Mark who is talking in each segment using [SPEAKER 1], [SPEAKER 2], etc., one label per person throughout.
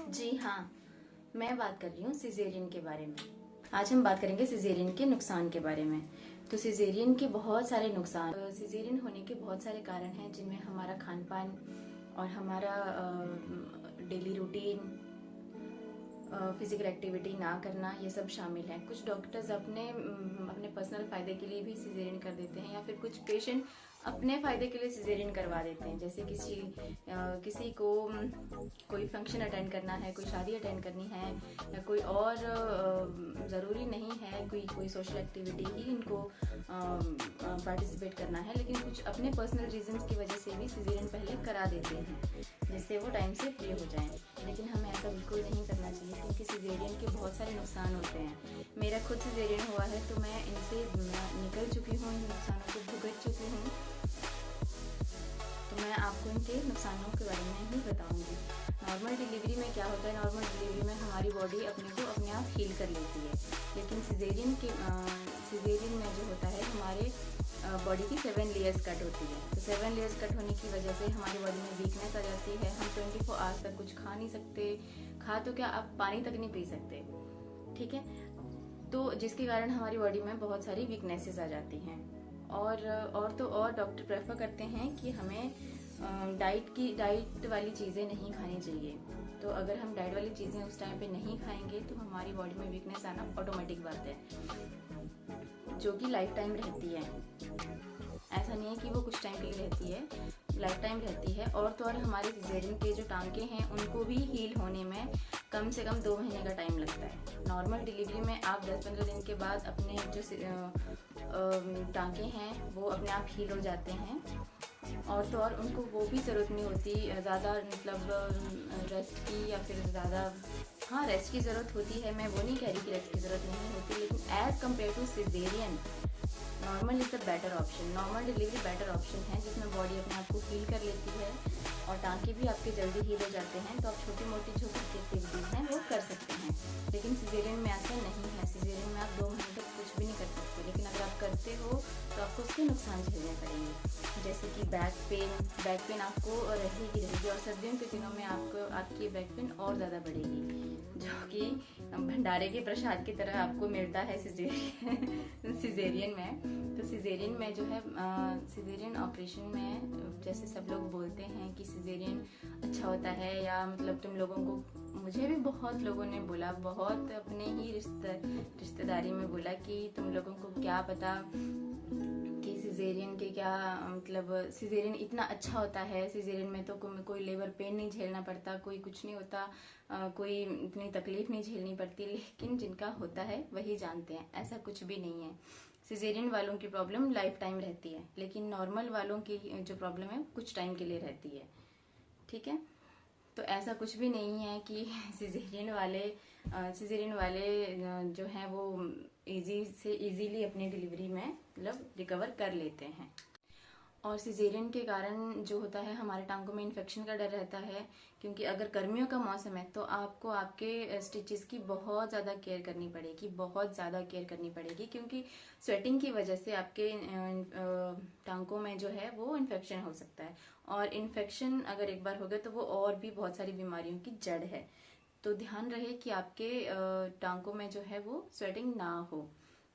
[SPEAKER 1] जी हाँ, मैं बात कर रही हूँ सिजेरियन के बारे में। आज हम बात करेंगे सिजेरियन के नुकसान के बारे में। तो सिजेरियन के बहुत सारे नुकसान, सिजेरियन होने के बहुत सारे कारण हैं जिनमें हमारा खान पान और हमारा डेली रूटीन, फिजिकल एक्टिविटी ना करना, ये सब शामिल है। कुछ डॉक्टर्स अपने पर्सनल फायदे के लिए भी सिजेरियन कर देते हैं, या फिर कुछ पेशेंट अपने फायदे के लिए सिजेरियन करवा देते हैं। जैसे किसी को कोई फंक्शन अटेंड करना है, कोई शादी अटेंड करनी है, या कोई और ज़रूरी नहीं है, कोई सोशल एक्टिविटी ही इनको पार्टिसिपेट करना है, लेकिन कुछ अपने पर्सनल रीजंस की वजह से भी सिजेरियन पहले करा देते हैं जिससे वो टाइम से फ्री हो जाएं। लेकिन हमें ऐसा बिल्कुल नहीं करना चाहिए, क्योंकि सिजेरियन के बहुत सारे नुकसान होते हैं। मेरा खुद सिजेरियन हुआ है, तो मैं इनसे निकल चुकी हूँ, इन नुकसानों को भुगत चुकी हूँ। तो मैं आपको इनके नुकसानों के बारे में ही बताऊंगी। नॉर्मल डिलीवरी में क्या होता है? नॉर्मल डिलीवरी में हमारी बॉडी अपने आप हील कर लेती है, लेकिन सिजेरियन में जो होता है, हमारे बॉडी की 7 लेयर्स कट होती है। तो 7 लेयर्स कट होने की वजह से हमारी बॉडी में वीकनेस आ जाती है। हम 24 आवर्स तक कुछ खा नहीं सकते, खा तो क्या, आप पानी तक नहीं पी सकते, ठीक है। तो जिसके कारण हमारी बॉडी में बहुत सारी वीकनेसेस आ जाती हैं। और डॉक्टर प्रेफर करते हैं कि हमें डाइट वाली चीज़ें नहीं खानी चाहिए। तो अगर हम डाइट वाली चीज़ें उस टाइम पे नहीं खाएंगे तो हमारी बॉडी में वीकनेस आना ऑटोमेटिक बात है, जो कि लाइफ टाइम रहती है। ऐसा नहीं है कि वो कुछ टाइम के लिए रहती है, लाइफ टाइम रहती है। और तो और हमारे सिजेरियन के जो टांके हैं उनको भी हील होने में कम से कम 2 महीने का टाइम लगता है। नॉर्मल डिलीवरी में आप 10-15 दिन के बाद अपने जो टांके हैं वो अपने आप हील हो जाते हैं। और तो और उनको वो भी ज़रूरत नहीं होती ज़्यादा, मतलब रेस्ट की, या फिर ज़्यादा, हाँ रेस्ट की ज़रूरत होती है, मैं वो नहीं कह रही कि रेस्ट की ज़रूरत नहीं होती, लेकिन as compare to caesarean, normal is the better option. Normal delivery better option है, जिसमें बॉडी अपने आप को हील कर लेती है और टांके भी आपके जल्दी हील हो जाते हैं। तो आप छोटी मोटी जो एक्टिविटीज़ हैं वो कर सकते हैं। लेकिन सिजेरियन में ऐसा नहीं है। सिजेरियन में आप 2 महीने तक कुछ भी नहीं कर सकते, लेकिन अगर आप करते हो तो आपको उसके नुकसान झेलने पड़ेंगे। जैसे कि बैक पेन आपको रहेगी और सर्दियों के दिनों में आपकी बैक पेन और ज़्यादा बढ़ेगी, जो कि भंडारे के प्रसाद की तरह आपको मिलता है सिजेरियन में। तो सिजेरियन में जो है, सिजेरियन ऑपरेशन में जैसे सब लोग बोलते हैं कि सिजेरियन अच्छा होता है, या मतलब तुम लोगों को, मुझे भी बहुत लोगों ने बोला, बहुत अपने ही रिश्तेदारी में बोला कि तुम लोगों को क्या पता कि सिजेरियन के क्या, मतलब सिजेरियन इतना अच्छा होता है। सिजेरियन में तो कोई लेबर पेन नहीं झेलना पड़ता, कोई कुछ नहीं होता, कोई इतनी तकलीफ नहीं झेलनी पड़ती। लेकिन जिनका होता है वही जानते हैं, ऐसा कुछ भी नहीं है। सिजेरियन वालों की प्रॉब्लम लाइफ टाइम रहती है, लेकिन नॉर्मल वालों की जो प्रॉब्लम है कुछ टाइम के लिए रहती है, ठीक है। तो ऐसा कुछ भी नहीं है कि सिजेरियन वाले जो हैं वो इजीली अपनी डिलीवरी में मतलब रिकवर कर लेते हैं। और सिजेरियन के कारण जो होता है, हमारे टांगों में इन्फेक्शन का डर रहता है, क्योंकि अगर गर्मियों का मौसम है तो आपको आपके स्टिचेस की बहुत ज़्यादा केयर करनी पड़ेगी, बहुत ज़्यादा केयर करनी पड़ेगी, क्योंकि स्वेटिंग की वजह से आपके टांगों में जो है वो इन्फेक्शन हो सकता है। और इन्फेक्शन अगर एक बार हो गया तो वो और भी बहुत सारी बीमारियों की जड़ है। तो ध्यान रहे कि आपके टांगों में जो है वो स्वेटिंग ना हो।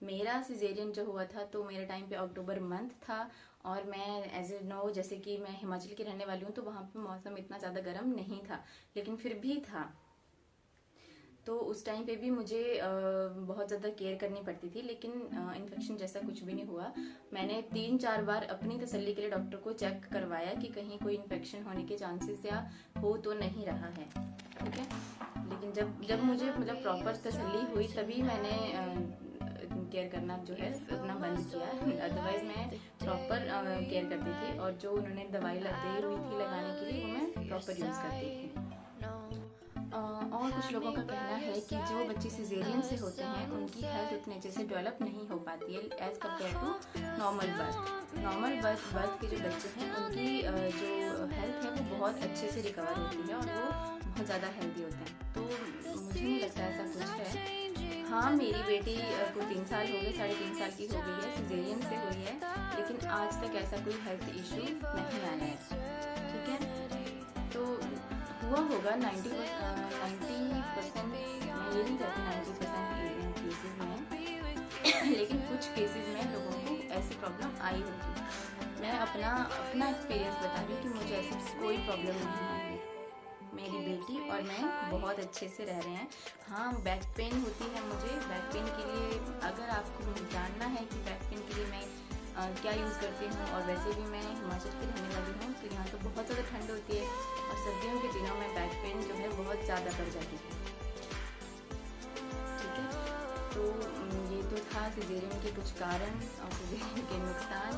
[SPEAKER 1] मेरा सिजेरियन जो हुआ था तो मेरे टाइम पे अक्टूबर मंथ था, और मैं एज ए नो, जैसे कि मैं हिमाचल की रहने वाली हूँ, तो वहाँ पे मौसम इतना ज़्यादा गर्म नहीं था, लेकिन फिर भी था। तो उस टाइम पे भी मुझे बहुत ज़्यादा केयर करनी पड़ती थी, लेकिन इन्फेक्शन जैसा कुछ भी नहीं हुआ। मैंने 3-4 बार अपनी तसल्ली के लिए डॉक्टर को चेक करवाया कि कहीं कोई इन्फेक्शन होने के चांसेस या हो तो नहीं रहा है, ठीक है। लेकिन जब मुझे मतलब प्रॉपर तसल्ली हुई तभी मैंने केयर करना जो है अपना बंद किया। अदरवाइज मैं प्रॉपर केयर करती थी, और जो उन्होंने दवाई दी हुई थी लगाने के लिए वो मैं प्रॉपर यूज़ करती थी। और कुछ लोगों का कहना है कि जो बच्चे सिजेरियन से होते हैं उनकी हेल्थ उतने अच्छे से डेवलप नहीं हो पाती है as compare to normal birth के जो बच्चे हैं उनकी जो हेल्थ है वो बहुत अच्छे से रिकवर होती है, और वो बहुत ज़्यादा हेल्दी होते हैं। तो मुझे नहीं लगता ऐसा कुछ है। हाँ, मेरी बेटी को 3 साल हो गए, 3.5 साल की हो गई है, सिजेरियन से हुई है, लेकिन आज तक ऐसा कोई हेल्थ इशू नहीं आया है, ठीक है। तो हुआ होगा 90%, मैं ये नहीं कहती 90% केसेस में लेकिन कुछ केसेस में लोगों को ऐसी प्रॉब्लम आई होगी। मैं अपना एक्सपीरियंस बता रही हूँ कि मुझे ऐसी कोई प्रॉब्लम नहीं आई। मेरी बेटी और मैं बहुत अच्छे से रह रहे हैं। हाँ, बैक पेन होती है मुझे। बैक पेन के लिए अगर आपको जानना है कि बैक पेन के लिए मैं क्या यूज़ करती हूँ, और वैसे भी मैं हिमाचल की रहने वाली हूँ, तो यहाँ तो बहुत ज़्यादा ठंड होती है और सर्दियों के दिनों में बैक पेन जो है बहुत ज़्यादा बढ़ जाती है। ठीक है, तो ये तो था सिजेरियन के कुछ कारण और सिजेरियन के नुकसान।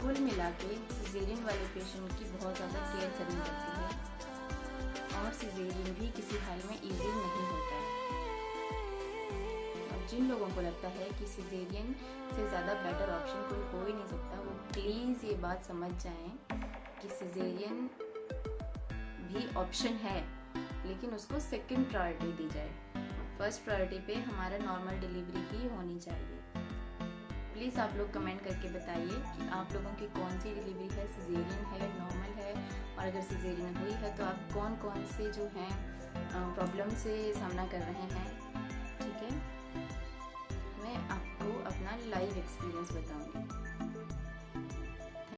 [SPEAKER 1] कुल मिला के सिजेरियन वाले पेशेंट की बहुत ज़्यादा केयर करनी पड़ती है और सिजेरियन भी किसी हाल में इजी नहीं होता है। और जिन लोगों को लगता है कि सिजेरियन से ज़्यादा बेटर ऑप्शन कोई हो ही नहीं सकता, वो प्लीज़ ये बात समझ जाएं कि सिजेरियन भी ऑप्शन है, लेकिन उसको सेकंड प्रायोरिटी दी जाए। फर्स्ट प्रायोरिटी पे हमारा नॉर्मल डिलीवरी ही होनी चाहिए। प्लीज़ आप लोग कमेंट करके बताइए कि आप लोगों की कौन सी डिलीवरी है, सिजेरियन है, नॉर्मल है, और अगर सिजेरियन हुई है तो आप कौन कौन से जो हैं प्रॉब्लम से सामना कर रहे हैं। ठीक है, मैं आपको अपना लाइव एक्सपीरियंस बताऊंगी।